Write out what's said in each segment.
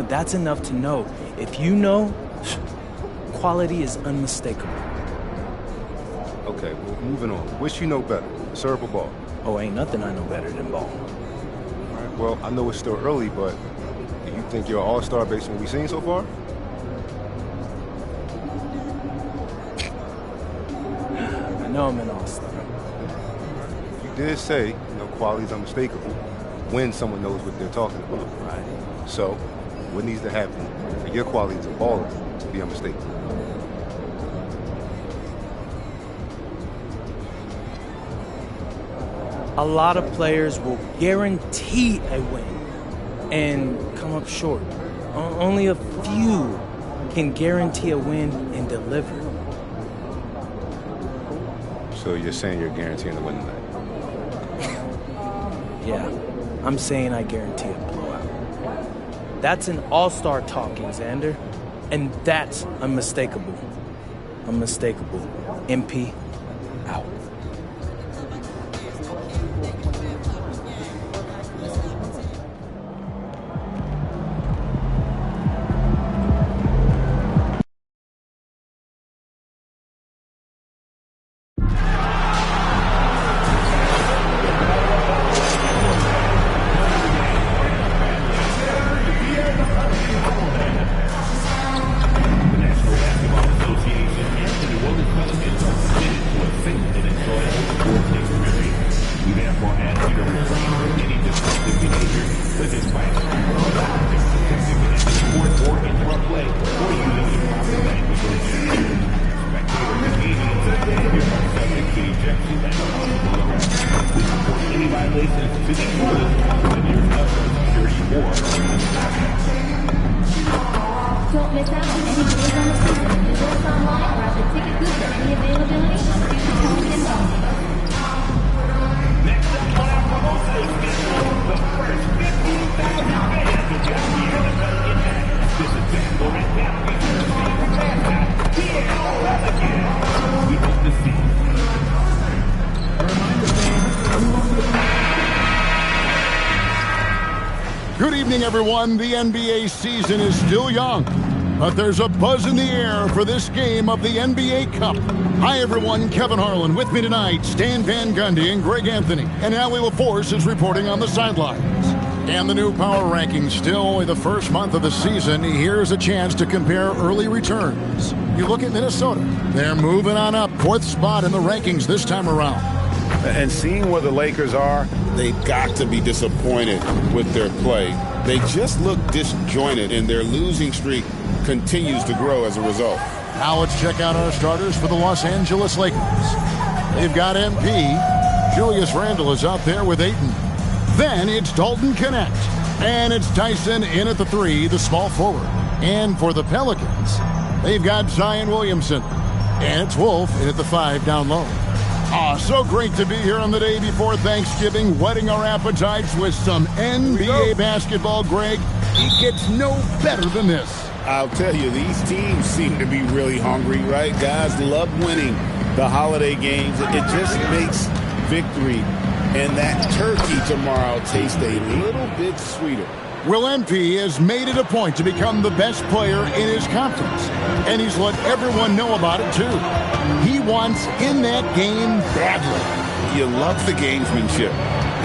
moment, that's enough to know. If you know, quality is unmistakable. Okay, well, moving on. Which you know better, serve or ball? Oh, ain't nothing I know better than ball. All right, well, I know it's still early, but do you think you're an all-star based on what we've seen so far? I know I'm an all-star. You did say, quality is unmistakable when someone knows what they're talking about. Right. So, what needs to happen for your quality as a baller to be unmistakable? A lot of players will guarantee a win and come up short. Only a few can guarantee a win and deliver. So you're saying you're guaranteeing the win tonight? Yeah, I'm saying I guarantee a blowout. That's an all-star talking, Xander. And that's unmistakable. Unmistakable. MP, out. Don't miss out on any deals on the season. Visit us online or at the ticket booth for any availability on future.com. Next up on our promotion is the first 15,000 fans to get the NFL Impact. This is Dan Loren Cappy. We hope to see you. Good evening, everyone. The NBA season is still young, but there's a buzz in the air for this game of the NBA Cup. Hi, everyone. Kevin Harlan with me tonight, Stan Van Gundy and Greg Anthony. And Allie LaForce is reporting on the sidelines. And the new power rankings, still only the first month of the season. Here's a chance to compare early returns. You look at Minnesota. They're moving on up, 4th spot in the rankings this time around. And seeing where the Lakers are, they've got to be disappointed with their play. They just look disjointed, and their losing streak continues to grow as a result. Now let's check out our starters for the Los Angeles Lakers. They've got MP. Julius Randle is out there with Ayton. Then it's Dalton Connect. And it's Tyson in at the 3, the small forward. And for the Pelicans, they've got Zion Williamson. And it's Wolf in at the 5 down low. So great to be here on the day before Thanksgiving, whetting our appetites with some NBA basketball, Greg. It gets no better than this. I'll tell you, these teams seem to be really hungry, right? Guys love winning the holiday games. It just makes victory and that turkey tomorrow taste a little bit sweeter. Well, MP has made it a point to become the best player in his conference, and he's let everyone know about it, too. He wants in that game badly. You love the gamesmanship.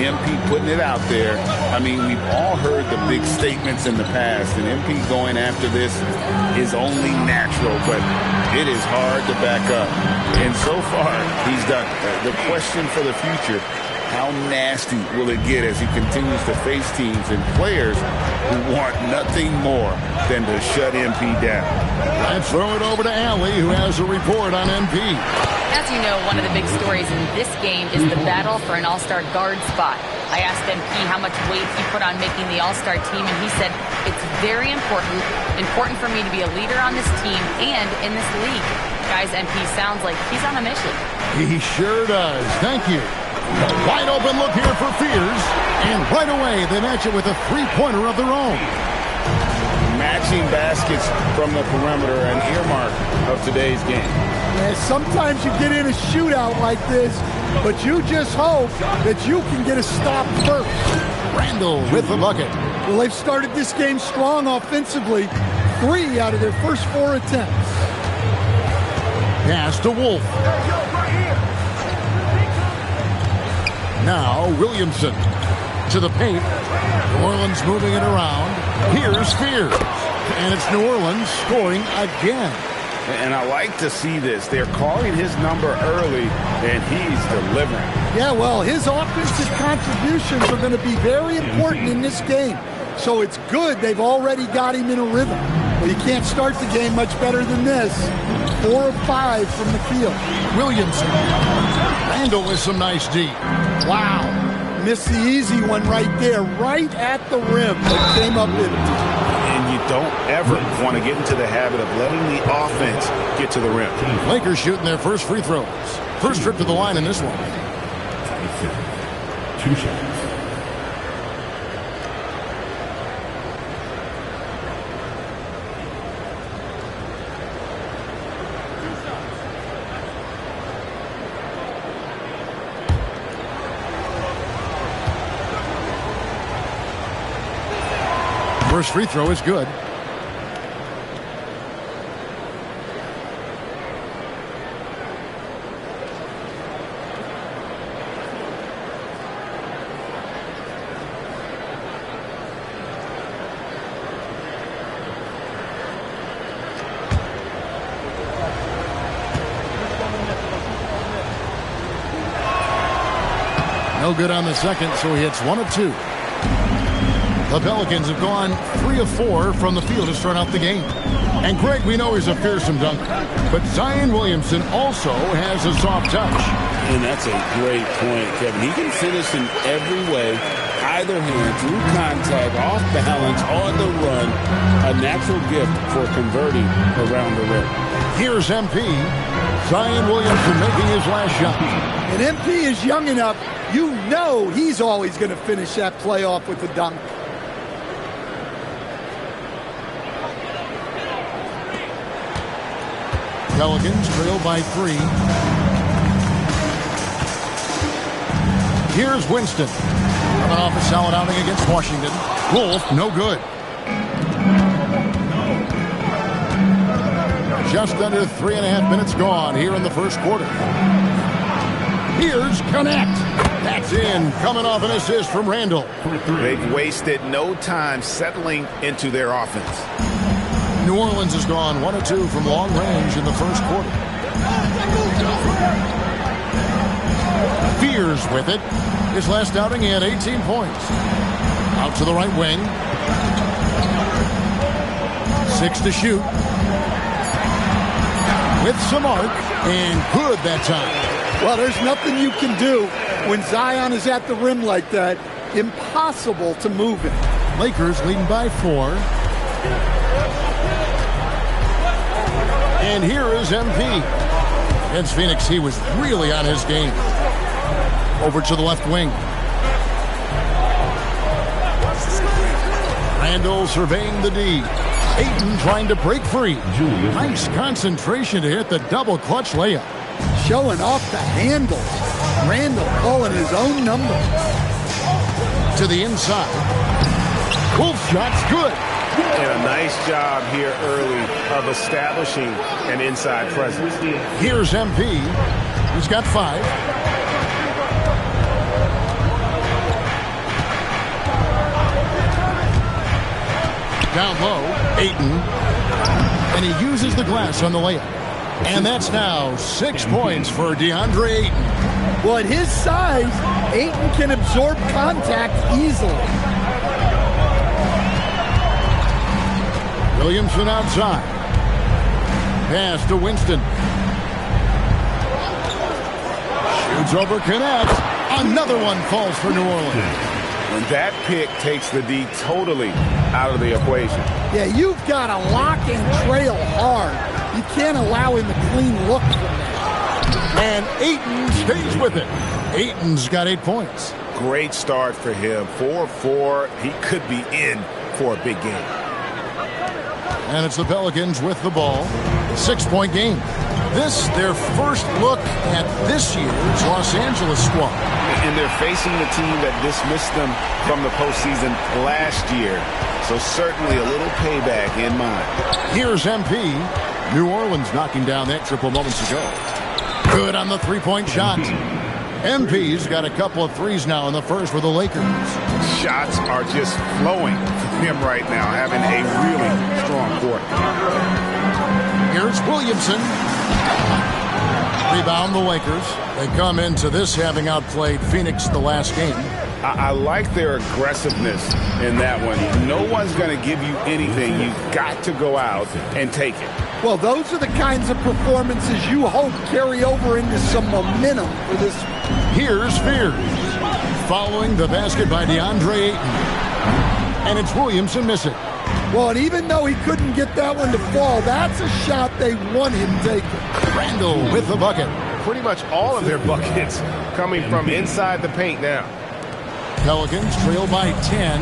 MP putting it out there. I mean, we've all heard the big statements in the past, and MP going after this is only natural, but it is hard to back up. And so far, he's done it. The question for the future, how nasty will it get as he continues to face teams and players who want nothing more than to shut MP down? Let's throw it over to Allie, who has a report on MP. As you know, one of the big stories in this game is the battle for an all-star guard spot. I asked MP how much weight he put on making the all-star team, and he said, it's very important for me to be a leader on this team and in this league. Guys, MP sounds like he's on a mission. He sure does. Thank you. A wide open look here for Fears, and right away they match it with a three-pointer of their own. Matching baskets from the perimeter, an earmark of today's game. Yeah, sometimes you get in a shootout like this, but you just hope that you can get a stop first. Randall with the bucket. Well, they've started this game strong offensively. 3 out of their first 4 attempts. Pass to Wolf. Now Williamson to the paint. New Orleans moving it around. Here's Spears. And it's New Orleans scoring again. And I like to see this. They're calling his number early, and he's delivering. Yeah, well, his offensive contributions are going to be very important in this game. So it's good they've already got him in a rhythm. Well, you can't start the game much better than this. 4 of 5 from the field. Williamson. Randall with some nice D. Wow. Missed the easy one right there, right at the rim. That came up with it. And you don't ever want to get into the habit of letting the offense get to the rim. Lakers shooting their first free throws. First trip to the line in this one. 2 shots. First free throw is good. No good on the second, so he hits 1 of 2. The Pelicans have gone 3 of 4 from the field to start out the game. And Greg, we know he's a fearsome dunker, but Zion Williamson also has a soft touch. And that's a great point, Kevin. He can finish in every way, either hand, through contact, off balance, on the run. A natural gift for converting around the rim. Here's MP. Zion Williamson making his last shot. And MP is young enough, you know he's always going to finish that play off with the dunk. Pelicans trail by 3. Here's Winston. Coming off a solid outing against Washington. Wolf, no good. Just under 3.5 minutes gone here in the first quarter. Here's Connect. That's in. Coming off an assist from Randall. They've wasted no time settling into their offense. New Orleans has gone 1 of 2 from long range in the first quarter. Fears with it. His last outing, he had 18 points. Out to the right wing. 6 to shoot. With some arc, and good that time. Well, there's nothing you can do when Zion is at the rim like that. Impossible to move him. Lakers leading by 4. And here is MP. Against Phoenix, he was really on his game. Over to the left wing. Randall surveying the D. Ayton trying to break free. Nice concentration to hit the double clutch layup. Showing off the handles. Randall calling his own number. To the inside. Wolf shot's good. And a nice job here early of establishing an inside presence. Here's MP. He's got 5. Down low, Ayton. And he uses the glass on the layup. And that's now 6 points for DeAndre Ayton. Well, at his size, Ayton can absorb contact easily. Williamson outside. Pass to Winston. Shoots over, connects. Another one falls for New Orleans. And that pick takes the D totally out of the equation. Yeah, you've got to lock and trail hard. You can't allow him a clean look from that. And Ayton stays with it. Ayton's got 8 points. Great start for him. 4-4. He could be in for a big game. And it's the Pelicans with the ball. 6-point game. This, their first look at this year's Los Angeles squad. And and they're facing the team that dismissed them from the postseason last year. So certainly a little payback in mind. Here's MP. New Orleans knocking down that triple moments ago. Good on the three-point shot. MP's got a couple of threes now in the first for the Lakers. Shots are just flowing from him right now, having a really strong quarter. Here's Williamson. Rebound the Lakers. They come into this having outplayed Phoenix the last game. I like their aggressiveness in that one. No one's going to give you anything. You've got to go out and take it. Well, those are the kinds of performances you hope carry over into some momentum for this. Here's Spears. Following the basket by DeAndre Ayton. And it's Williamson missing. Well, and even though he couldn't get that one to fall, that's a shot they want him taking. Randall with the bucket. Pretty much all of their buckets coming from inside the paint now. Pelicans trail by 10.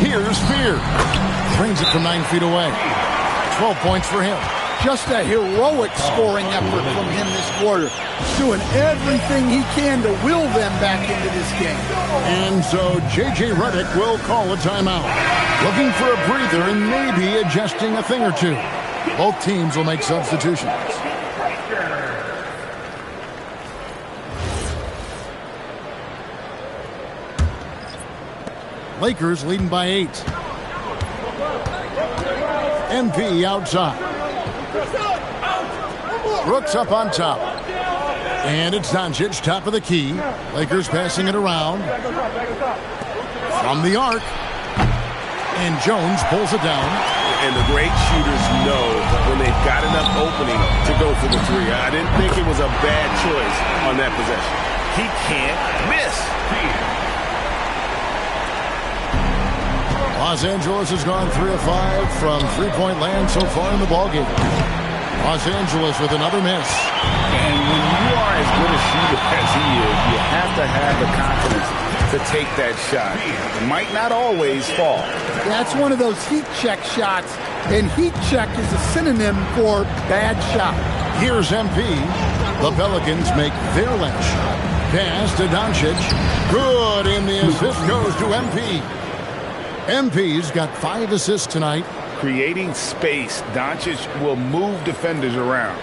Here's Spears. Brings it from 9 feet away. 12 points for him. Just a heroic scoring effort from him this quarter. Doing everything he can to will them back into this game. And so J.J. Redick will call a timeout. Looking for a breather and maybe adjusting a thing or two. Both teams will make substitutions. Lakers leading by 8. MP outside. Brooks up on top. And it's Doncic, top of the key. Lakers passing it around. From the arc. And Jones pulls it down. And the great shooters know when they've got enough opening to go for the three. I didn't think it was a bad choice on that possession. He can't miss. Los Angeles has gone 3 of 5 from three-point land so far in the ballgame. Los Angeles with another miss. And when you are as good a shooter as he is, you have to have the confidence to take that shot. It might not always fall. That's one of those heat check shots, and heat check is a synonym for bad shot. Here's MP. The Pelicans make their last shot. Pass to Doncic. Good, and the assist goes to MP. MP's got 5 assists tonight. Creating space, Doncic will move defenders around.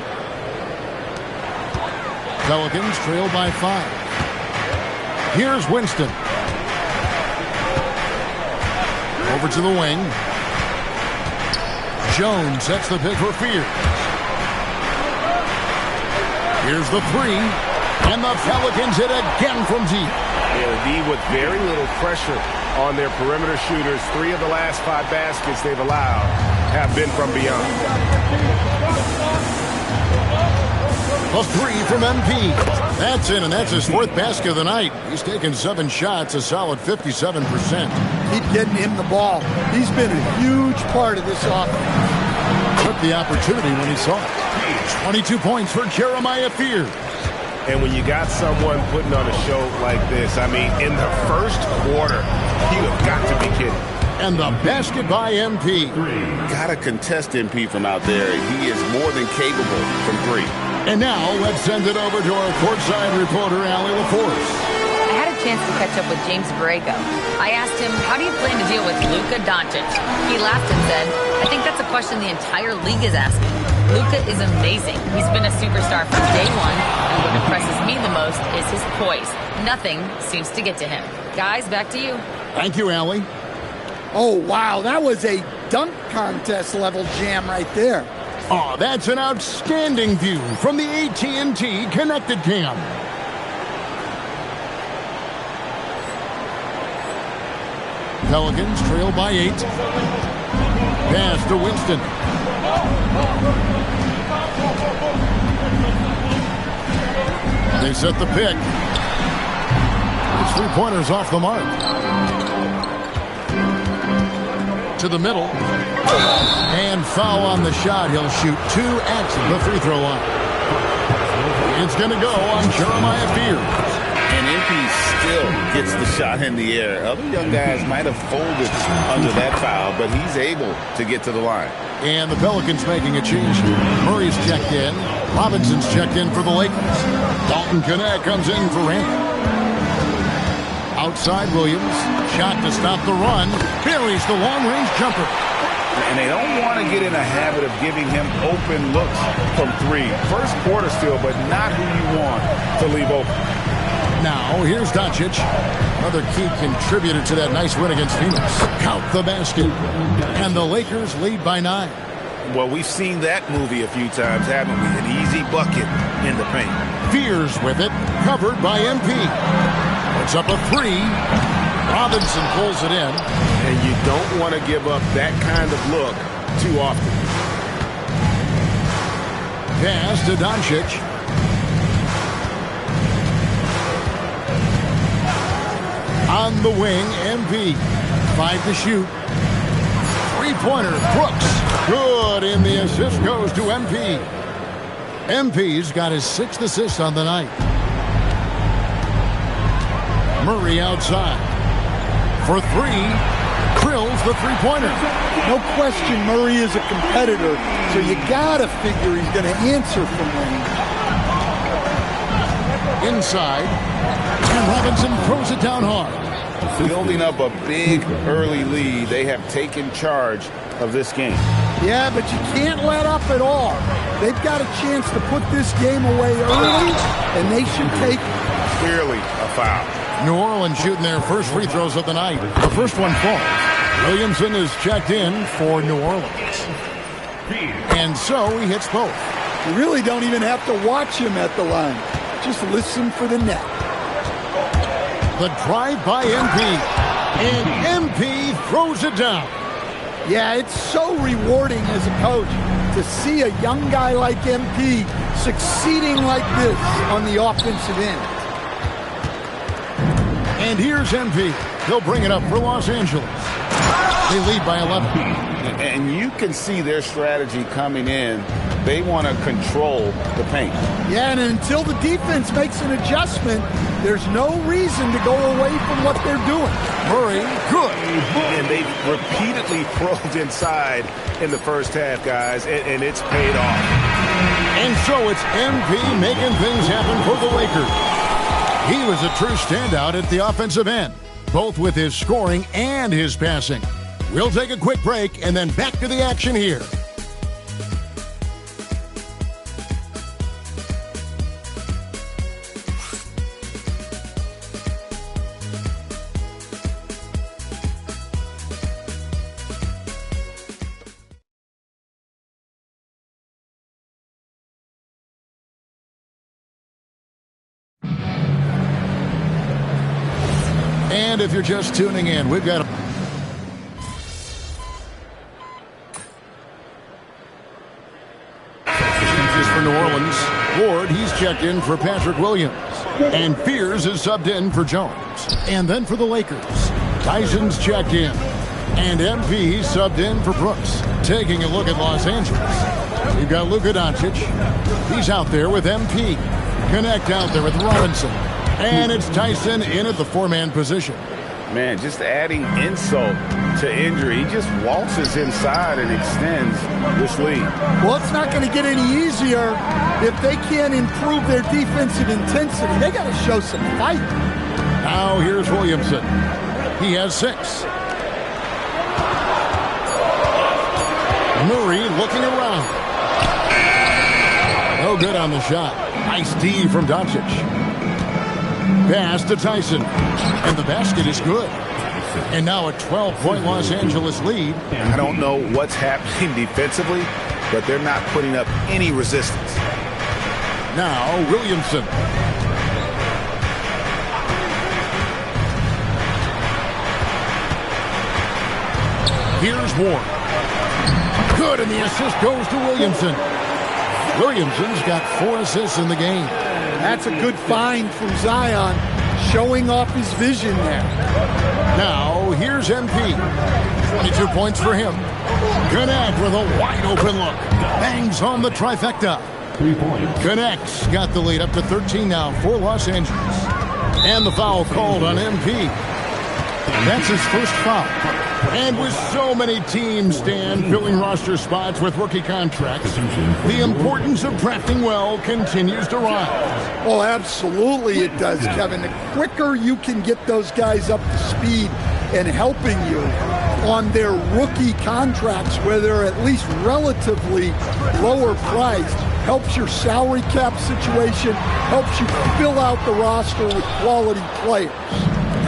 Pelicans trail by 5. Here's Winston. Over to the wing. Jones sets the pick for Spears. Here's the 3. And the Pelicans hit again from deep. Yeah, with very little pressure on their perimeter shooters. 3 of the last 5 baskets they've allowed have been from beyond. A 3 from MP. That's in, and that's his 4th basket of the night. He's taken 7 shots, a solid 57%. Keep getting him the ball. He's been a huge part of this offense. Took the opportunity when he saw it. 22 points for Jeremiah Fears. And when you got someone putting on a show like this, I mean, in the first quarter, you have got to be kidding. And the basket by MP. Got to contest MP from out there. He is more than capable from 3. And now let's send it over to our courtside reporter, Allie LaForce. I had a chance to catch up with James Borrego. I asked him, how do you plan to deal with Luka Doncic? He laughed and said, I think that's a question the entire league is asking. Luka is amazing. He's been a superstar from day one, and what impresses me the most is his poise. Nothing seems to get to him. Guys, back to you. Thank you, Allie. Oh, wow, that was a dunk contest level jam right there. Oh, that's an outstanding view from the AT&T Connected Cam. Pelicans trail by 8. Pass to Winston. They set the pick. His 3-pointers off the mark. To the middle. And foul on the shot. He'll shoot 2 at the free throw line. It's going to go on Jeremiah Fears. And MP still gets the shot in the air. Other young guys might have folded under that foul, but he's able to get to the line. And the Pelicans making a change. Murray's checked in. Robinson's checked in for the Lakers. Dalton Connect comes in for Randall. Outside Williams. Shot to stop the run. Buries the long-range jumper. And they don't want to get in a habit of giving him open looks from three. First quarter still, but not who you want to leave open. Now, here's Doncic. Another key contributor to that nice win against Phoenix. Count the basket. And the Lakers lead by 9. Well, we've seen that movie a few times, haven't we? An easy bucket in the paint. Fears with it. Covered by MP. Puts up a 3. Robinson pulls it in. And you don't want to give up that kind of look too often. Pass to Doncic. On the wing, MP. 5 to shoot. Three-pointer, Brooks. Good, and the assist goes to MP. MP's got his 6th assist on the night. Murray outside. For 3, drills the three-pointer. No question Murray is a competitor, so you gotta figure he's gonna answer from range. Inside, and Robinson throws it down hard. Building up a big early lead. They have taken charge of this game. Yeah, but you can't let up at all. They've got a chance to put this game away early, and they should take it. Clearly a foul. New Orleans shooting their first free throws of the night. The first one falls. Williamson is checked in for New Orleans. And so he hits both. You really don't even have to watch him at the line. Just listen for the net. The drive by MP. And MP throws it down. Yeah, it's so rewarding as a coach to see a young guy like MP succeeding like this on the offensive end. And here's MP. He'll bring it up for Los Angeles. They lead by 11. And you can see their strategy coming in. They want to control the paint. Yeah, and until the defense makes an adjustment, there's no reason to go away from what they're doing. Murray, good. And they repeatedly probed inside in the first half, guys, and it's paid off. And so it's MP making things happen for the Lakers. He was a true standout at the offensive end, both with his scoring and his passing. We'll take a quick break and then back to the action here. And if you're just tuning in, we've got for New Orleans. Ward, he's checked in for Patrick Williams. And Fears is subbed in for Jones. And then for the Lakers, Tyson's checked in. And MP subbed in for Brooks. Taking a look at Los Angeles, we've got Luka Doncic. He's out there with MP. Connect out there with Robinson. And it's Tyson in at the 4-man position. Man, just adding insult to injury. He just waltzes inside and extends this lead. Well, it's not going to get any easier if they can't improve their defensive intensity. They got to show some fight. Now here's Williamson. He has 6. Murray looking around. No good on the shot. Nice D from Doncic. Pass to Tyson. And the basket is good. And now a 12-point Los Angeles lead. I don't know what's happening defensively, but they're not putting up any resistance. Now Williamson. Here's Ward. Good, and the assist goes to Williamson. Williamson's got 4 assists in the game. That's a good find from Zion, showing off his vision there. Now, here's MP. 22 points for him. Connect with a wide-open look. Bangs home the trifecta. 3 points. Connect's got the lead up to 13 now for Los Angeles. And the foul called on MP. That's his first foul. And with so many teams, Stan, filling roster spots with rookie contracts, the importance of drafting well continues to rise. Oh, absolutely it does, Kevin. The quicker you can get those guys up to speed and helping you on their rookie contracts, where they're at least relatively lower priced, helps your salary cap situation, helps you fill out the roster with quality players.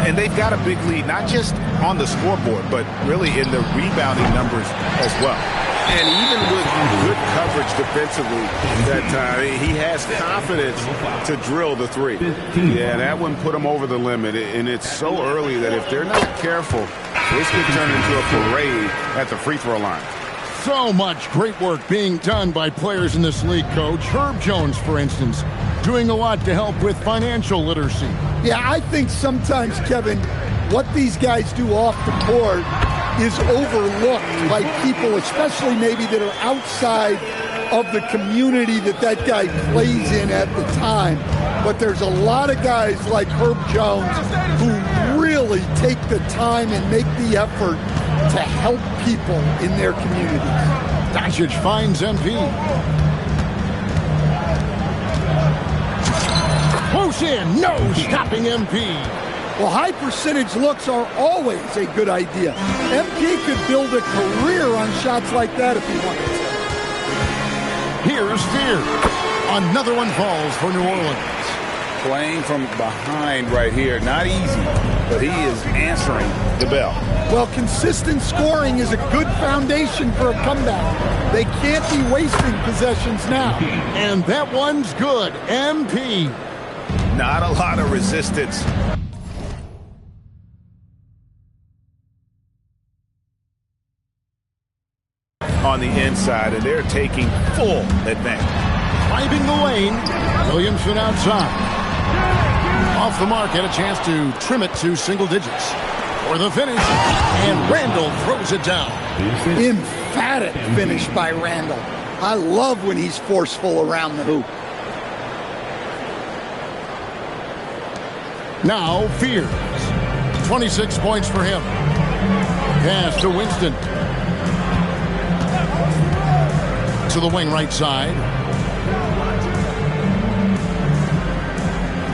And they've got a big lead, not just on the scoreboard, but really in the rebounding numbers as well. And even with good coverage defensively that time, he has confidence to drill the three. Yeah, that one put him over the limit, and it's so early that if they're not careful, this could turn into a parade at the free throw line. So much great work being done by players in this league, Coach. Herb Jones, for instance, doing a lot to help with financial literacy. Yeah, I think sometimes, Kevin, what these guys do off the court is overlooked by people, especially maybe that are outside of the community that guy plays in at the time. But there's a lot of guys like Herb Jones who really take the time and make the effort to help people in their communities. Doncic finds MP. Close in, no stopping MP. Well, high percentage looks are always a good idea. MP could build a career on shots like that if he wanted to. Here's Fear. Another one falls for New Orleans. Playing from behind right here, not easy, but he is answering the bell. Well, consistent scoring is a good foundation for a comeback. They can't be wasting possessions now. And that one's good. MP. Not a lot of resistance. On the inside, and they're taking full advantage. Driving the lane, Williamson outside. Off the mark, had a chance to trim it to single digits. For the finish, and Randall throws it down. Emphatic finish by Randall. I love when he's forceful around the hoop. Now, Fears. 26 points for him. Pass to Winston. To the wing right side.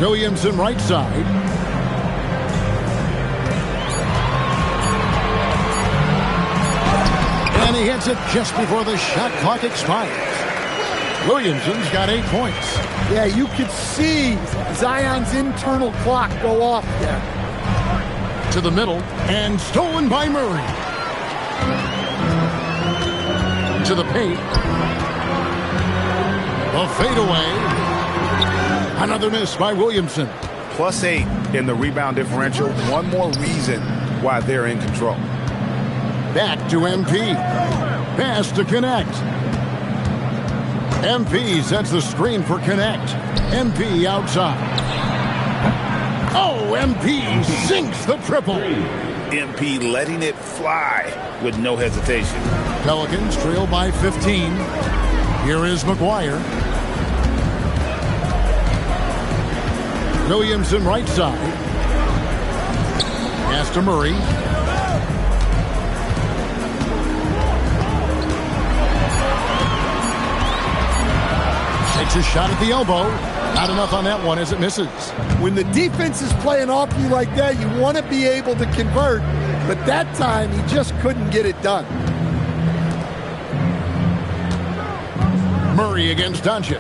Williamson right side. And he hits it just before the shot clock expires. Williamson's got 8 points. Yeah, you could see Zion's internal clock go off there. To the middle, and stolen by Murray. To the paint. A fadeaway. Another miss by Williamson. +8 in the rebound differential. One more reason why they're in control. Back to MP. Pass to Connect. MP sets the screen for Connect. MP outside. Oh, MP sinks the triple. MP letting it fly with no hesitation. Pelicans trail by 15. Here is McGuire. Williamson right side. Pass to Murray. Takes a shot at the elbow. Not enough on that one as it misses. When the defense is playing off you like that, you want to be able to convert. But that time, he just couldn't get it done. Murray against Doncic.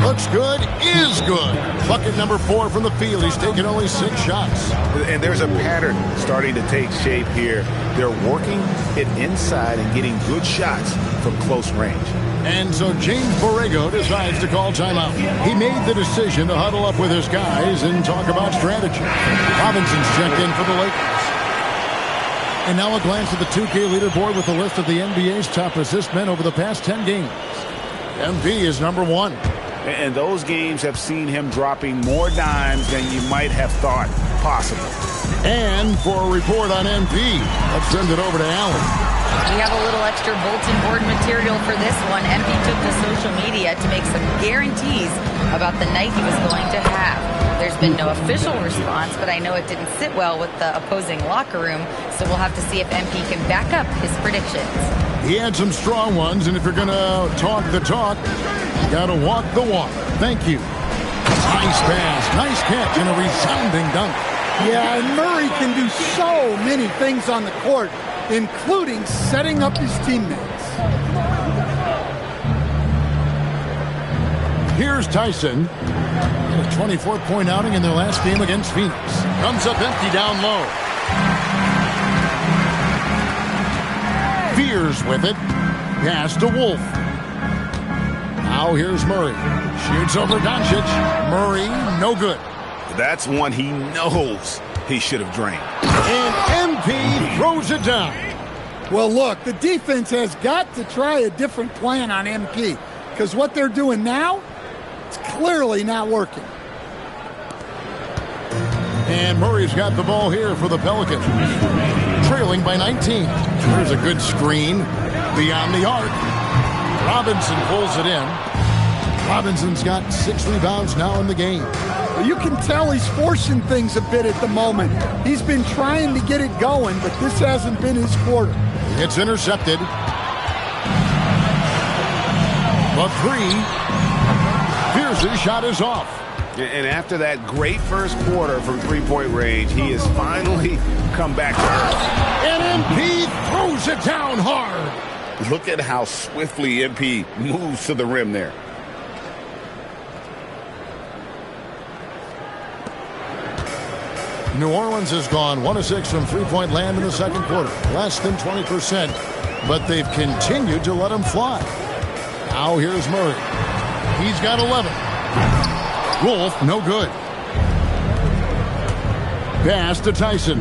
Looks good, is good. Bucket number 4 from the field. He's taken only 6 shots. And there's a pattern starting to take shape here. They're working it inside and getting good shots from close range. And so James Borrego decides to call timeout. He made the decision to huddle up with his guys and talk about strategy. Robinson's checked in for the Lakers. And now a glance at the 2K leaderboard with the list of the NBA's top assist men over the past 10 games. MP is number 1. And those games have seen him dropping more dimes than you might have thought possible. And for a report on MP, let's send it over to Allen. We have a little extra bulletin board material for this one. MP took to social media to make some guarantees about the night he was going to have. There's been no official response, but I know it didn't sit well with the opposing locker room, so we'll have to see if MP can back up his predictions. He had some strong ones, and if you're going to talk the talk, you got to walk the walk. Thank you. Nice pass, nice catch, and a resounding dunk. Yeah, and Murray can do so many things on the court, including setting up his teammates. Here's Tyson. A 24-point outing in their last game against Phoenix. Comes up empty down low. Fears with it. Pass to Wolf. Now here's Murray. Shoots over Doncic. Murray, no good. That's one he knows he should have drained. And MP throws it down. Well, look, the defense has got to try a different plan on MP, because what they're doing now, it's clearly not working. And Murray's got the ball here for the Pelicans. Trailing by 19. There's a good screen beyond the arc. Robinson pulls it in. Robinson's got 6 rebounds now in the game. You can tell he's forcing things a bit at the moment. He's been trying to get it going, but this hasn't been his quarter. It's intercepted. The 3. Pierce's shot is off. And after that great first quarter from three-point range, he has finally come back to earth. And MP throws it down hard. Look at how swiftly MP moves to the rim there. New Orleans has gone 1 of 6 from three-point land in the second quarter. Less than 20%, but they've continued to let him fly. Now here's Murray. He's got 11. Wolf, no good. Pass to Tyson.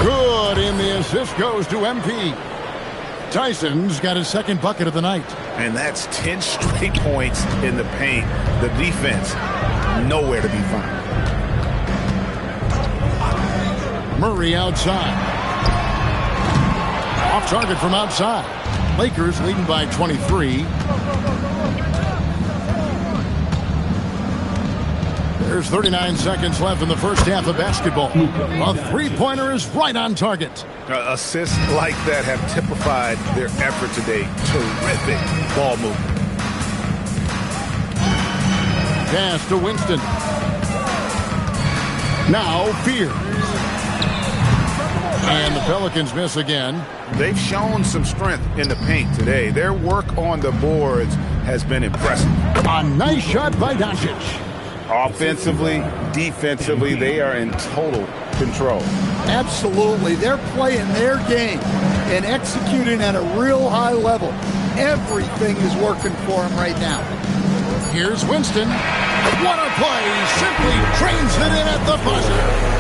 Good, and the assist goes to MP. Tyson's got his second bucket of the night. And that's 10 straight points in the paint. The defense, nowhere to be found. Murray outside. Off target from outside. Lakers leading by 23. There's 39 seconds left in the first half of basketball. A three-pointer is right on target. Assists like that have typified their effort today. Terrific ball movement. Pass to Winston. Now Fears. And the Pelicans miss again. They've shown some strength in the paint today. Their work on the boards has been impressive. A nice shot by Doncic. Offensively, defensively, they are in total control. Absolutely. They're playing their game and executing at a real high level. Everything is working for them right now. Here's Winston. What a play. Simply trains it in at the buzzer.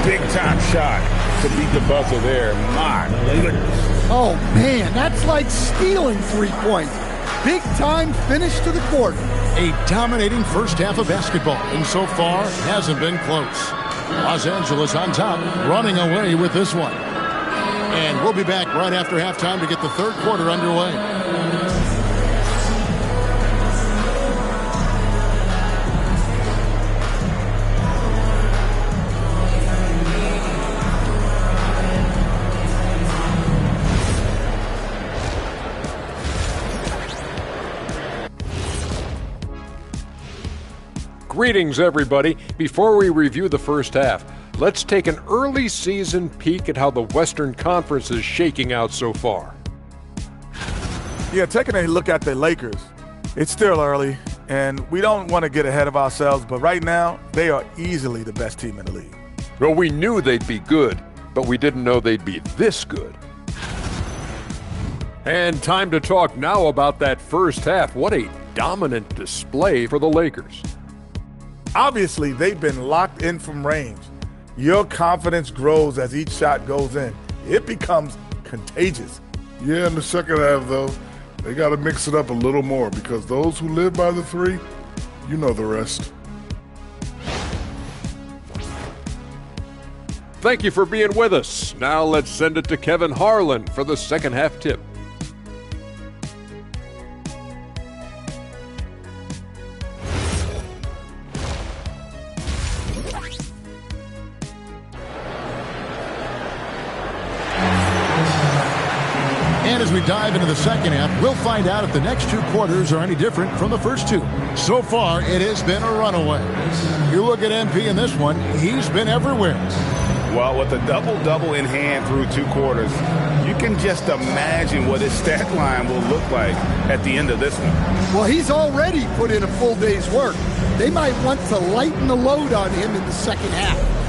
Big time shot to beat the buzzer there. My goodness. Oh, man, that's like stealing 3 points. Big time finish to the quarter. A dominating first half of basketball, and so far hasn't been close. Los Angeles on top, running away with this one. And we'll be back right after halftime to get the third quarter underway. Greetings, everybody. Before we review the first half, let's take an early season peek at how the Western Conference is shaking out so far. Yeah, taking a look at the Lakers, it's still early, and we don't want to get ahead of ourselves, but right now, they are easily the best team in the league. Well, we knew they'd be good, but we didn't know they'd be this good. And time to talk now about that first half. What a dominant display for the Lakers. Obviously, they've been locked in from range. Your confidence grows as each shot goes in. It becomes contagious. Yeah, in the second half, though, they got to mix it up a little more because those who live by the three, you know the rest. Thank you for being with us. Now let's send it to Kevin Harlan for the second half tip. And as we dive into the second half, we'll find out if the next two quarters are any different from the first two. So far, it has been a runaway. You look at MP in this one, he's been everywhere. Well, with a double-double in hand through two quarters, you can just imagine what his stat line will look like at the end of this one. Well, he's already put in a full day's work. They might want to lighten the load on him in the second half.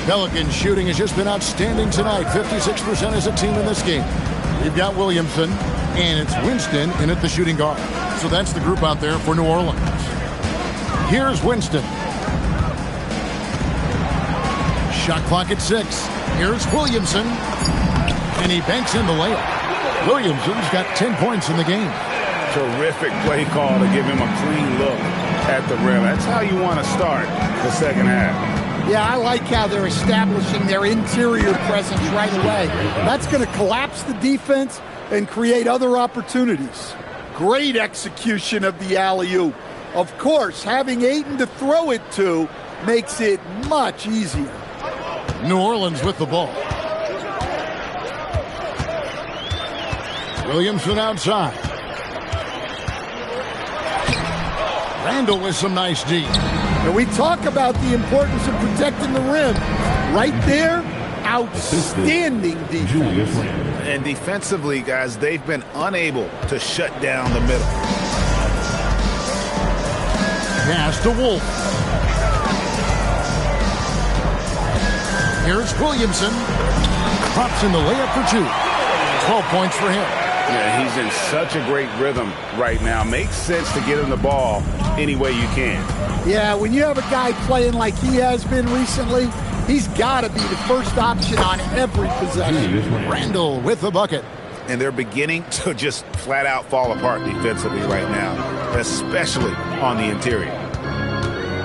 Pelicans shooting has just been outstanding tonight. 56% as a team in this game. We've got Williamson, and it's Winston in at the shooting guard. So that's the group out there for New Orleans. Here's Winston. Shot clock at 6. Here's Williamson, and he banks in the layup. Williamson's got 10 points in the game. Terrific play call to give him a clean look at the rim. That's how you want to start the second half. Yeah, I like how they're establishing their interior presence right away. That's going to collapse the defense and create other opportunities. Great execution of the alley-oop. Of course, having Ayton to throw it to makes it much easier. New Orleans with the ball. Williamson outside. Randall with some nice D. And we talk about the importance of protecting the rim. Right there, outstanding defense. And defensively, guys, they've been unable to shut down the middle. Pass to Wolf. Here's Williamson. Pops in the layup for 2. 12 points for him. Yeah, he's in such a great rhythm right now. Makes sense to get him the ball any way you can. Yeah, when you have a guy playing like he has been recently, he's got to be the first option on every possession. Randall with the bucket. And they're beginning to just flat out fall apart defensively right now, especially on the interior.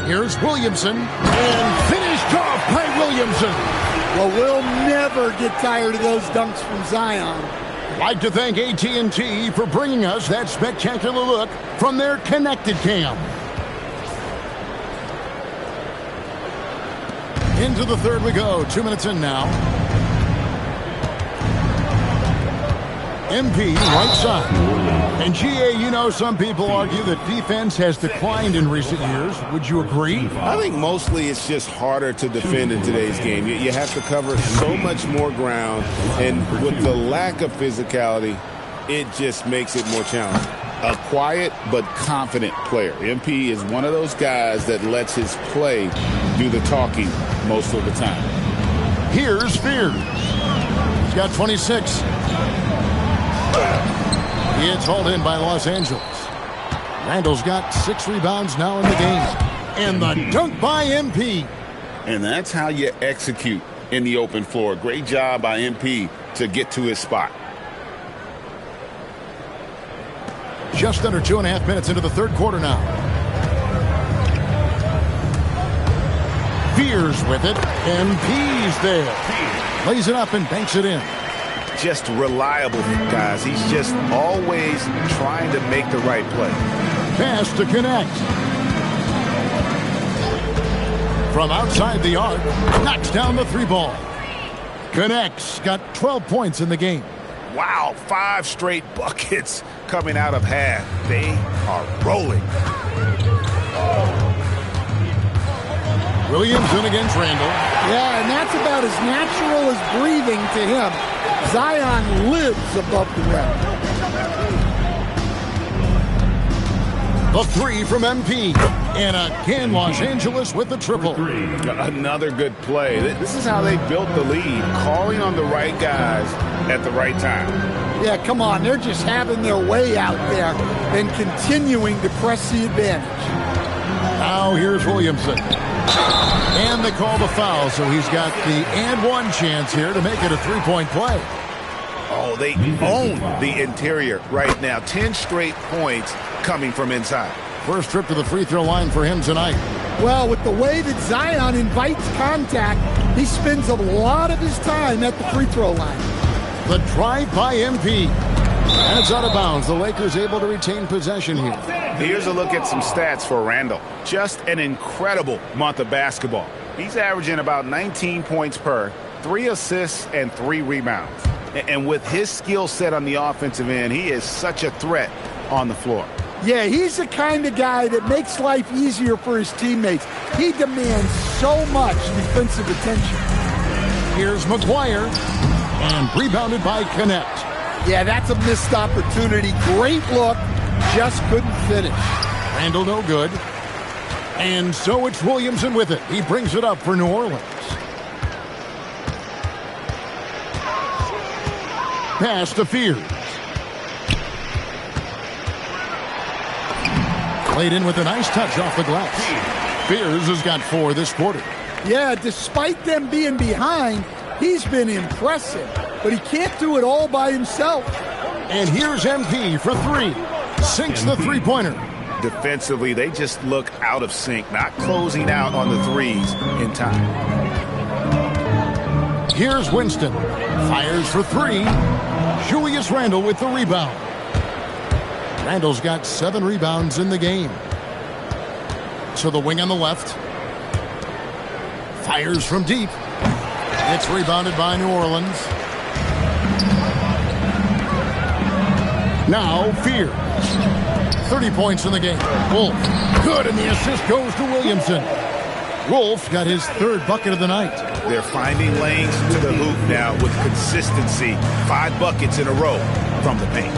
Here's Williamson, and finished off by Williamson. Well, we'll never get tired of those dunks from Zion. Like to thank AT&T for bringing us that spectacular look from their connected cam. Into the third we go. 2 minutes in now. MP right side. And GA, you know, some people argue that defense has declined in recent years. Would you agree? I think mostly it's just harder to defend in today's game. You have to cover so much more ground, and with the lack of physicality, it just makes it more challenging. A quiet but confident player. MP is one of those guys that lets his play do the talking most of the time. Here's Spears. He's got 26. It's hauled in by Los Angeles. Randall's got 6 rebounds now in the game. And the dunk by MP. And that's how you execute in the open floor. Great job by MP to get to his spot. Just under 2.5 minutes into the third quarter now. Spears with it. MP's there. Lays it up and banks it in. Just reliable, guys. He's just always trying to make the right play. Pass to connect. From outside the arc, knocks down the 3 ball. Connects, got 12 points in the game. Wow, 5 straight buckets coming out of half. They are rolling. Williamson against Randall. Yeah, and that's about as natural as breathing to him. Zion lives above the rim. The 3 from MP. And again, Los Angeles with the triple. Another good play. This is how they built the lead, calling on the right guys at the right time. Yeah, come on. They're just having their way out there and continuing to press the advantage. Now here's Williamson. And they call the foul, so he's got the and one chance here to make it a 3-point play. Oh, they own the interior right now. 10 straight points coming from inside. First trip to the free throw line for him tonight. Well, with the way that Zion invites contact, he spends a lot of his time at the free throw line. The drive by MP. And it's out of bounds. The Lakers able to retain possession here. Here's a look at some stats for Randall. Just an incredible month of basketball. He's averaging about 19 points per, 3 assists and 3 rebounds. And with his skill set on the offensive end, he is such a threat on the floor. Yeah, he's the kind of guy that makes life easier for his teammates. He demands so much defensive attention. Here's McGuire, and rebounded by Connect. Yeah, that's a missed opportunity. Great look, just couldn't finish. Randall no good. And so it's Williamson with it. He brings it up for New Orleans. Pass to Fears. Played in with a nice touch off the glass. Fears has got 4 this quarter. Yeah, despite them being behind, he's been impressive. But he can't do it all by himself. And here's MP for 3. Sinks the three-pointer. Defensively, they just look out of sync, not closing out on the threes in time. Here's Winston. Fires for 3. Julius Randle with the rebound. Randle's got 7 rebounds in the game. To the wing on the left. Fires from deep. It's rebounded by New Orleans. Now Fears. 30 points in the game. Wolf. Good, and the assist goes to Williamson. Wolf got his 3rd bucket of the night. They're finding lanes to the hoop now with consistency. 5 buckets in a row from the paint.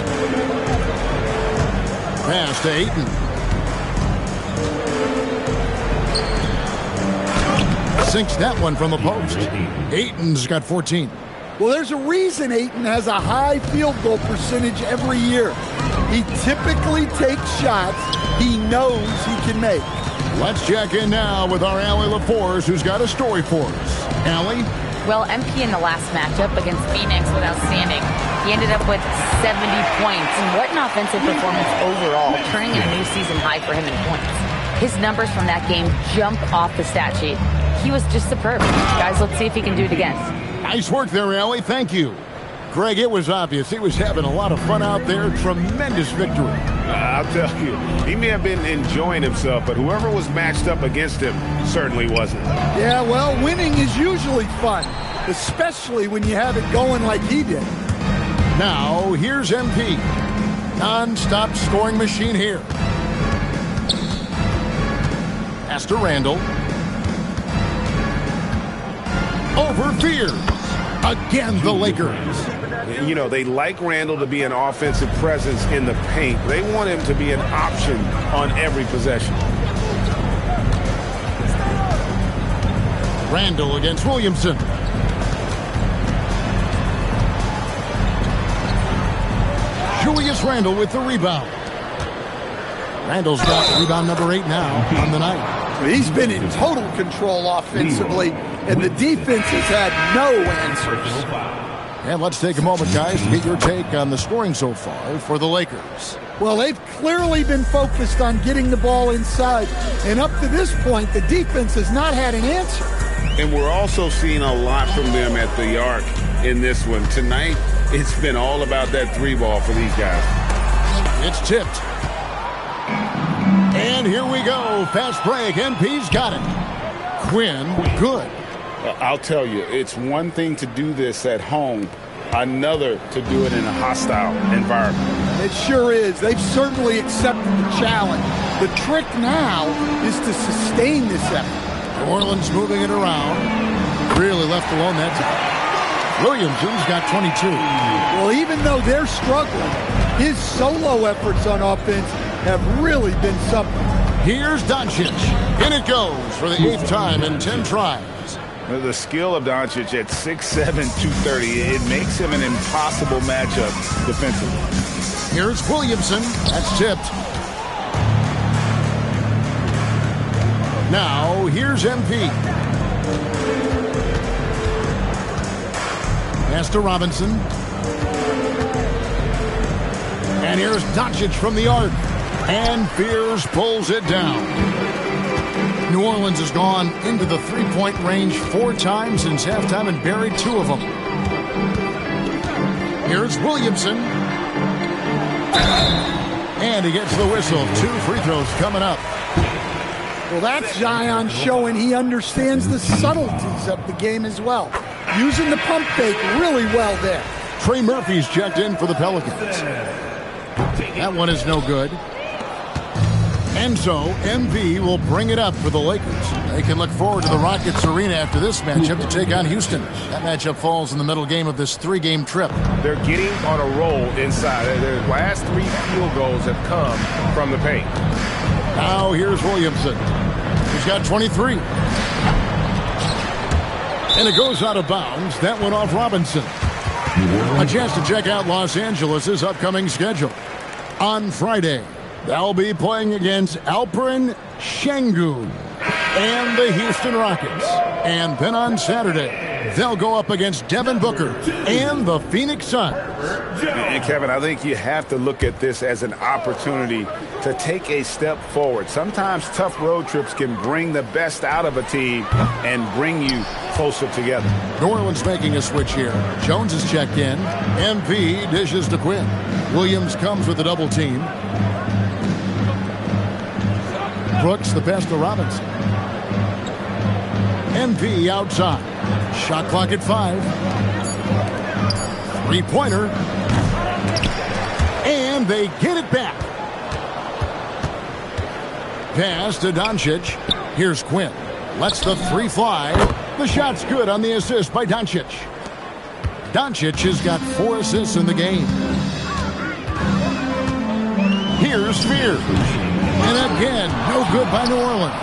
Pass to Ayton. Sinks that one from the post. Ayton's got 14. Well, there's a reason Ayton has a high field goal percentage every year. He typically takes shots he knows he can make. Let's check in now with our Allie LaForce, who's got a story for us. Allie? Well, MP in the last matchup against Phoenix was outstanding. He ended up with 70 points. And what an offensive performance overall, turning in a new season high for him in points. His numbers from that game jump off the stat sheet. He was just superb. Guys, let's see if he can do it again. Nice work there, Allie. Thank you. Greg, it was obvious. He was having a lot of fun out there. Tremendous victory. I'll tell you, he may have been enjoying himself, but whoever was matched up against him certainly wasn't. Yeah, well, winning is usually fun, especially when you have it going like he did. Now, here's MP. Non-stop scoring machine here. Pass to Randall. Over Fears. Again, the Lakers. You know, they like Randall to be an offensive presence in the paint. They want him to be an option on every possession. Randall against Williamson. Julius Randle with the rebound. Randall's got rebound number 8 now on the night. He's been in total control offensively, and the defense has had no answers. And let's take a moment, guys, to get your take on the scoring so far for the Lakers. Well, they've clearly been focused on getting the ball inside, and up to this point, the defense has not had an answer. And we're also seeing a lot from them at the arc in this one. Tonight, it's been all about that 3-ball for these guys. It's tipped. And here we go. Fast break. MP's got it. Quinn, good. I'll tell you, it's one thing to do this at home, another to do it in a hostile environment. It sure is. They've certainly accepted the challenge. The trick now is to sustain this effort. New Orleans moving it around. Really left alone that time. Williamson's got 22. Well, even though they're struggling, his solo efforts on offense have really been something. Here's Doncic. In it goes for the 8th time in 10 tries. The skill of Doncic at 6'7", 230, it makes him an impossible matchup defensively. Here's Williamson. That's tipped. Now, here's MP. Pass to Robinson. And here's Doncic from the arc. And Fears pulls it down. New Orleans has gone into the three-point range 4 times since halftime and buried 2 of them. Here's Williamson. And he gets the whistle. 2 free throws coming up. Well, that's Zion showing he understands the subtleties of the game as well. using the pump fake really well there. Trey Murphy's checked in for the Pelicans. That one is no good. And so, MP will bring it up for the Lakers. They can look forward to the Rockets Arena after this matchup to take on Houston. That matchup falls in the middle game of this 3-game trip. They're getting on a roll inside. Their last 3 field goals have come from the paint. Now here's Williamson. He's got 23. And it goes out of bounds. That went off Robinson. A chance to check out Los Angeles' upcoming schedule. On Friday, they'll be playing against Alperen Şengün and the Houston Rockets. And then on Saturday, they'll go up against Devin Booker and the Phoenix Suns. And Kevin, I think you have to look at this as an opportunity to take a step forward. Sometimes tough road trips can bring the best out of a team and bring you closer together. New Orleans making a switch here. Jones is checked in. MP dishes to Quinn. Williams comes with a double team. Brooks the pass to Robinson. MP outside. Shot clock at 5. 3-pointer. And they get it back. Pass to Doncic. Here's Quinn. Lets the 3 fly. The shot's good on the assist by Doncic. Doncic has got 4 assists in the game. Here's Spears. And again, no good by New Orleans.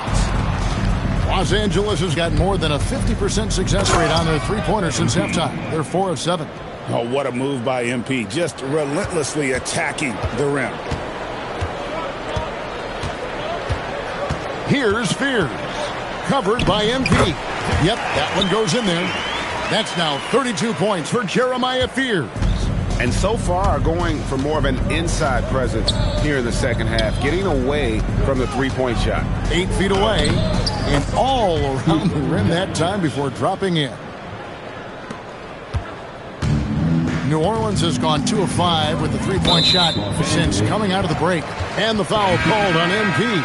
Los Angeles has got more than a 50% success rate on their 3-pointer since halftime. They're 4 of 7. Oh, what a move by MP. Just relentlessly attacking the rim. Here's Spears. Covered by MP. Yep, that one goes in there. That's now 32 points for Jeremiah Fears. And so far going for more of an inside presence here in the second half, getting away from the 3-point shot. 8 feet away and all around the rim that time before dropping in. New Orleans has gone 2 of 5 with the 3-point shot since coming out of the break. And the foul called on MP.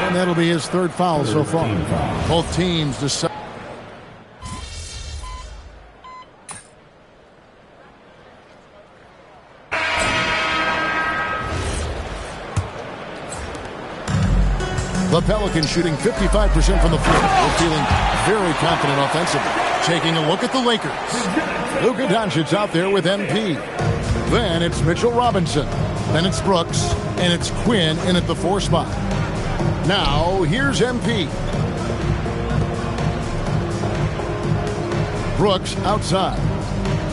And that'll be his 3rd foul so far. Both teams decide. The Pelicans shooting 55% from the floor. They're feeling very confident offensively. Taking a look at the Lakers. Luka Doncic out there with MP. Then it's Mitchell Robinson. Then it's Brooks. And it's Quinn in at the 4 spot. Now, here's MP. Brooks outside.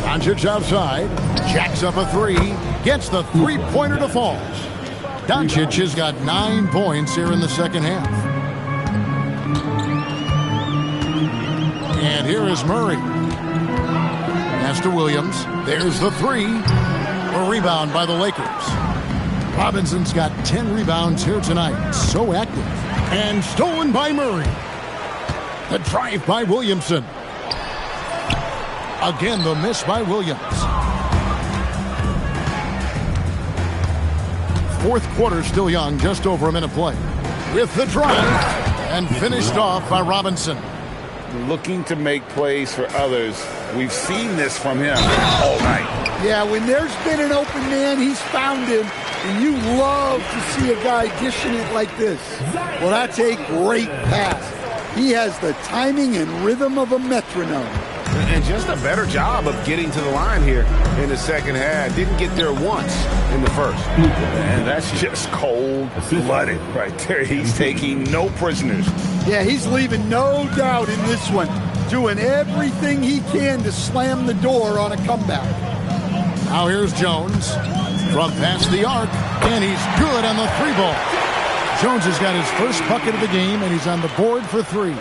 Doncic outside. Jacks up a 3. Gets the 3-pointer to fall. Doncic has got 9 points here in the second half. And here is Murray. Pass to Williams. There's the 3. A rebound by the Lakers. Robinson's got 10 rebounds here tonight. So active. And stolen by Murray. The drive by Williamson. Again, the miss by Williams. 4th quarter still young, just over a minute play. With the drive and finished off by Robinson. Looking to make plays for others. We've seen this from him all night. Yeah, when there's been an open man, he's found him. And you love to see a guy dishing it like this. Well, that's a great pass. He has the timing and rhythm of a metronome. And just a better job of getting to the line here in the second half. Didn't get there once in the first. And that's just cold-blooded right there. He's taking no prisoners. Yeah, he's leaving no doubt in this one. Doing everything he can to slam the door on a comeback. Now here's Jones from past the arc. And he's good on the 3-ball. Jones has got his first bucket of the game, and he's on the board for 3.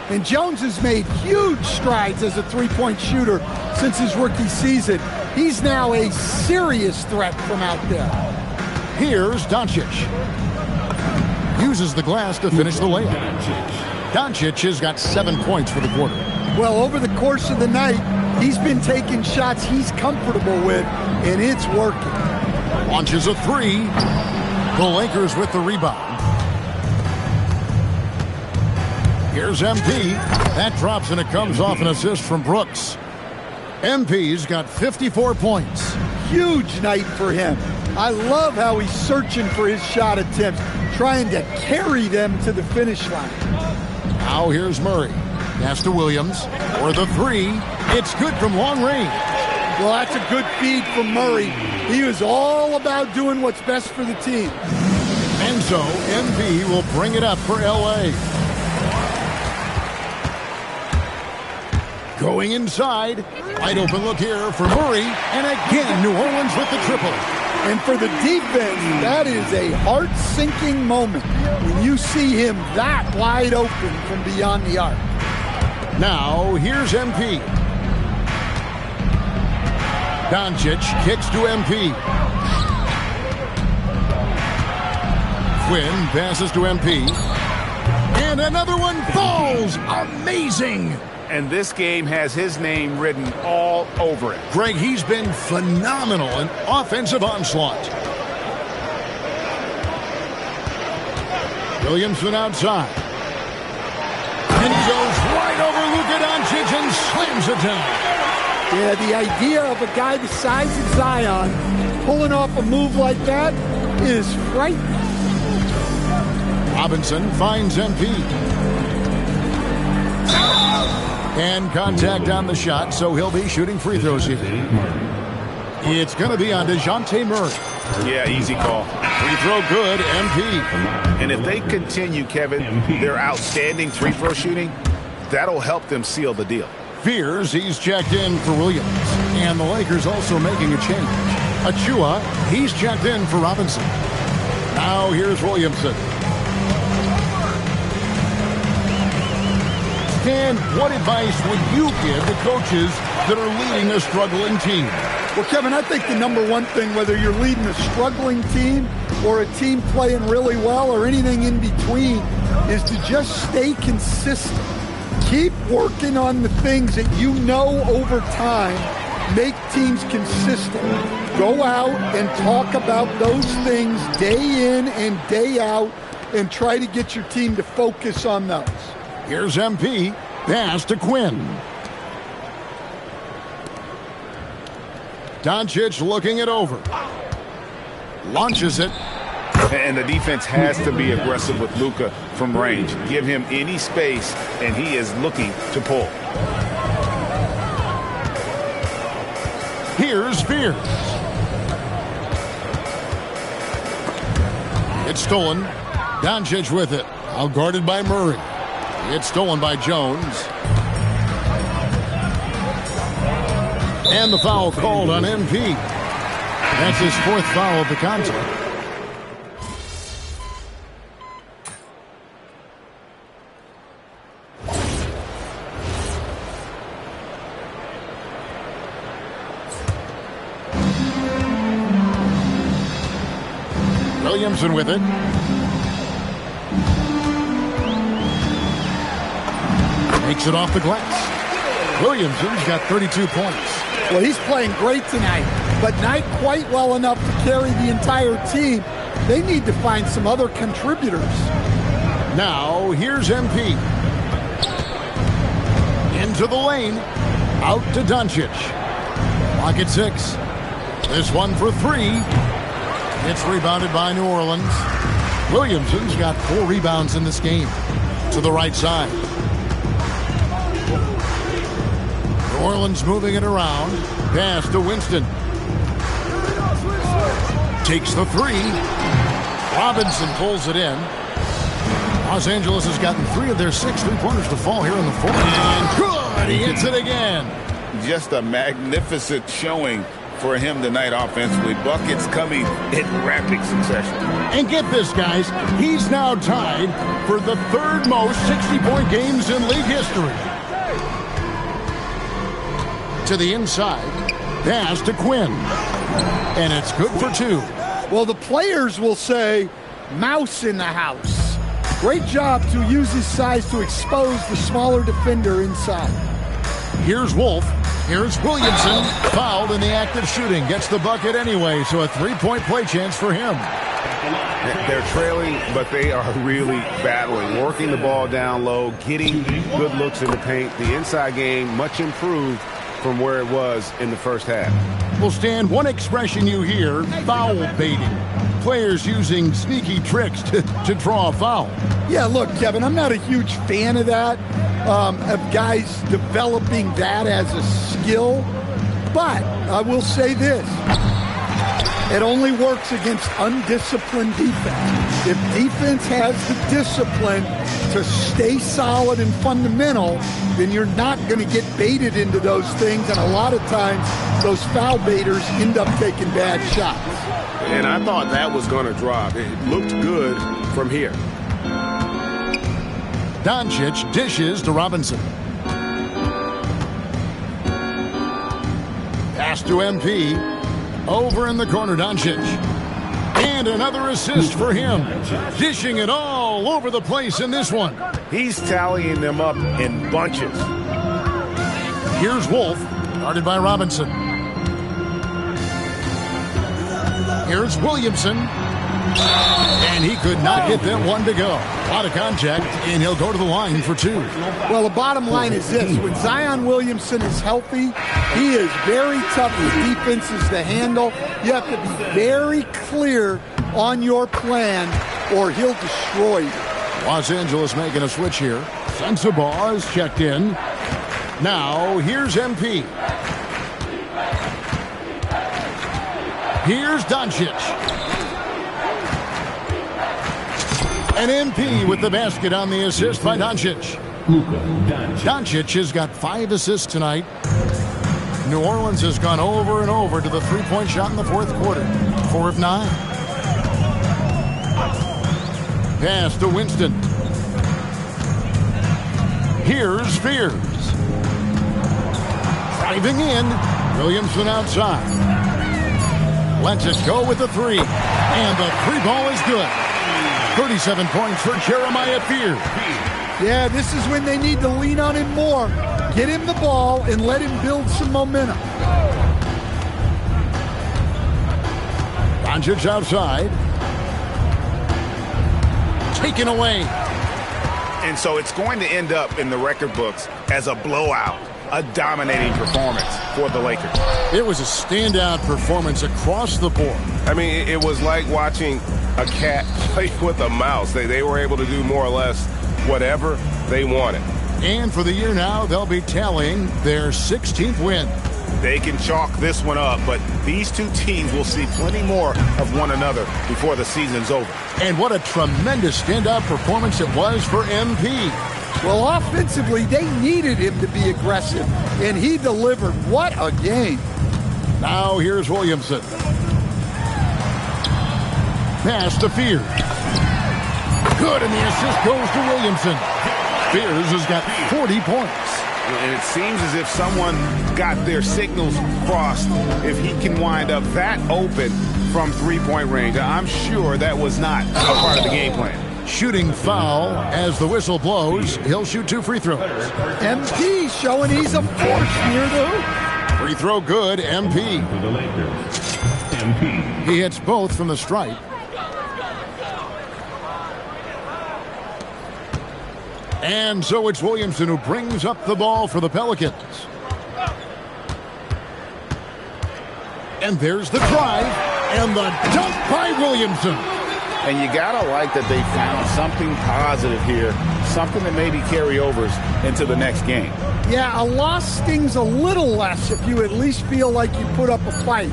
And Jones has made huge strides as a 3-point shooter since his rookie season. He's now a serious threat from out there. Here's Doncic. Uses the glass to finish the layup. Doncic has got 7 points for the quarter. Well, over the course of the night, he's been taking shots he's comfortable with, and it's working. Launches a 3. The Lakers with the rebound. Here's MP. That drops, and it comes off an assist from Brooks. MP's got 54 points. Huge night for him. I love how he's searching for his shot attempts, trying to carry them to the finish line. Now here's Murray. Pass to Williams for the three. It's good from long range. Well, that's a good feed from Murray. He was all about doing what's best for the team. And so MP will bring it up for L.A. Going inside. Wide open look here for Murray. And again, New Orleans with the triple. And for the defense, that is a heart-sinking moment when you see him that wide open from beyond the arc. Now, here's MP. Doncic kicks to MP. Quinn passes to MP. And another one falls. Amazing. And this game has his name written all over it. Greg, he's been phenomenal in offensive onslaught. Williamson outside. And he goes right over Luka Doncic and slams it down. Yeah, the idea of a guy the size of Zion pulling off a move like that is frightening. Robinson finds MP. And contact on the shot, so he'll be shooting free throws here. It's going to be on DeJounte Murray. Yeah, easy call. Free throw good, MP. And if they continue, Kevin, their outstanding free throw shooting, that'll help them seal the deal. Fears he's checked in for Williams. And the Lakers also making a change. Achua, he's checked in for Robinson. Now here's Williamson. And what advice would you give the coaches that are leading a struggling team? Well, Kevin, I think the number one thing, whether you're leading a struggling team or a team playing really well or anything in between, is to just stay consistent. Keep working on the things that you know over time make teams consistent. Go out and talk about those things day in and day out and try to get your team to focus on those. Here's MP. Pass to Quinn. Doncic looking it over. Launches it. And the defense has to be aggressive with Luka from range. Give him any space, and he is looking to pull. Here's Fears. It's stolen. Doncic with it. Outguarded by Murray. It's stolen by Jones. And the foul called on MP. That's his fourth foul of the contest. Williamson with it. Takes it off the glass. Williamson's got 32 points. Well, he's playing great tonight, but not quite well enough to carry the entire team. They need to find some other contributors. Now, here's MP. Into the lane. Out to Doncic. Clock at 6. This one for 3. It's rebounded by New Orleans. Williamson's got 4 rebounds in this game. To the right side. New Orleans moving it around. Pass to Winston. Takes the 3. Robinson pulls it in. Los Angeles has gotten 3 of their 6 three-pointers to fall here in the fourth. And good! He hits it again. Just a magnificent showing for him tonight offensively. Buckets coming in rapid succession. And get this, guys. He's now tied for the 3rd most 60-point games in league history. To the inside. Pass to Quinn. And it's good for 2. Well, the players will say, mouse in the house. Great job to use his size to expose the smaller defender inside. Here's Wolf. Here's Williamson, fouled in the act of shooting. Gets the bucket anyway, so a three-point play chance for him. They're trailing, but they are really battling, working the ball down low, getting good looks in the paint. The inside game much improved from where it was in the first half. Well, Stan, one expression you hear, foul baiting. Players using sneaky tricks to draw a foul. Yeah, look, Kevin, I'm not a huge fan of that, of guys developing that as a skill. But I will say this. It only works against undisciplined defense. If defense has the discipline to stay solid and fundamental, then you're not going to get baited into those things. And a lot of times, those foul baiters end up taking bad shots. And I thought that was going to drop. It looked good from here. Doncic dishes to Robinson. Pass to MP. Over in the corner, Doncic. And another assist for him. Dishing it all over the place in this one. He's tallying them up in bunches. Here's Wolf, guarded by Robinson. Here's Williamson. And he could not get that one to go. A lot of contact, and he'll go to the line for two. Well, the bottom line is this. When Zion Williamson is healthy, he is very tough. His defense is to handle. You have to be very clear on your plan, or he'll destroy you. Los Angeles making a switch here. Sensabaugh is checked in. Now, here's MP. Here's Doncic. And MP with the basket on the assist by Doncic. Doncic has got 5 assists tonight. New Orleans has gone over and over to the three-point shot in the fourth quarter. 4 of 9. Pass to Winston. Here's Spears. Driving in. Williamson outside. Lets it go with the three. And the three ball is good. 37 points for Jeremiah Fears. Yeah, this is when they need to lean on him more. Get him the ball and let him build some momentum. Doncic outside. Taken away. And so it's going to end up in the record books as a blowout, a dominating performance for the Lakers. It was a standout performance across the board. I mean, it was like watching a cat play with a mouse. They were able to do more or less whatever they wanted. And for the year now, they'll be tallying their 16th win. They can chalk this one up, but these two teams will see plenty more of one another before the season's over. And what a tremendous standout performance it was for MP. Well, offensively, they needed him to be aggressive, and he delivered. What a game. Now here's Williamson. Pass to Fears. Good, and the assist goes to Williamson. Fears has got 40 points. And it seems as if someone got their signals crossed. If he can wind up that open from three-point range, I'm sure that was not a part of the game plan. Shooting foul as the whistle blows. He'll shoot 2 free throws. MP showing he's a force near the hoop. Free throw good, MP. For the Lakers, MP. He hits both from the stripe. And so it's Williamson who brings up the ball for the Pelicans. And there's the drive and the dunk by Williamson. And you got to like that they found something positive here, something that maybe carryovers into the next game. Yeah, a loss stings a little less if you at least feel like you put up a fight,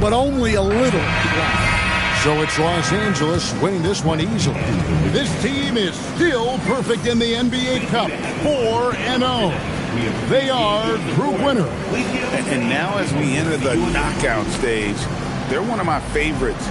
but only a little less. So it's Los Angeles winning this one easily. This team is still perfect in the NBA Cup, 4-0. They are group winners. And now as we enter the knockout stage, they're one of my favorites